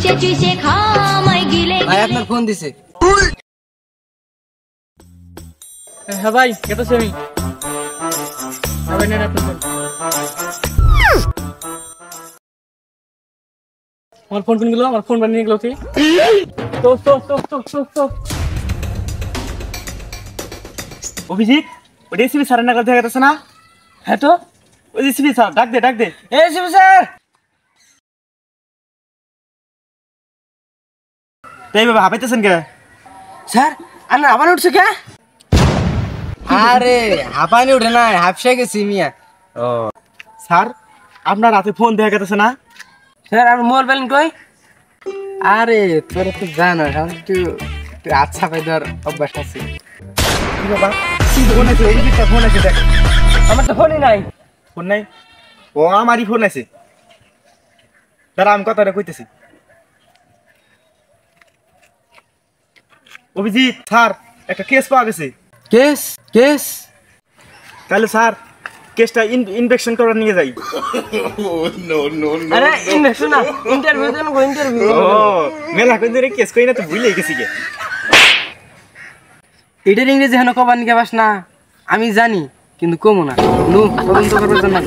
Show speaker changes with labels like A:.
A: চুষে চুষে খামাই গিলে
B: ভাই আপনার ফোন দিছে।
C: হ্যাঁ ভাই কেটেছি আমি। নেন আপনার ফোন। আমার ফোন কোন গেল? আমার ফোন বানিয়ে গেল কি?
D: অভিজিৎ ওই ডিসিপি স্যারের নাগাল দেখা যাচ্ছে না? হ্যাঁ তো ওই ডিসিপি স্যার ডাক দে
B: এই শিবু স্যার।
D: তাই বাবা হাঁপাইতেছেন কে?
B: স্যার আপনি আবার উঠছে কে? আরে হাঁপানি উঠে না, হাফসে গেছি মিয়া।
D: ও স্যার আপনার রাতে ফোন দেখা যাচ্ছে না?
B: স্যার আপনি মোবাইল পেলেন কই? আরে তোরা তো জানো এখন একটু আচ্ছা পাই দেওয়ার অভ্যাস আছে।
D: কি বাবা ফোন আছে? অভিজিৎটা ফোন আছে দেখ।
B: আমার তো ফোনই নাই।
D: ফোন নাই? ও আমারই ফোন আছে, দাঁড়া আমি কথাটা কইতেছি। অভিজিৎ স্যার একটা কেস পাওয়া গেছে।
B: Case case?
D: তাহলে স্যার কেসটা ইনভেকশন করার নিয়ে যাই।
B: আরে ইনভেকশন না, ইন্টারভিউ দেন গো, ইন্টারভিউ।
D: ও মেলা কোন ধরে কেস কই না তো ভুলে গেছি গে।
B: এটার ইংরেজি হেন কবার নিকে পাস না আমি জানি, কিন্তু কমো না। নো তদন্ত করবার জন্য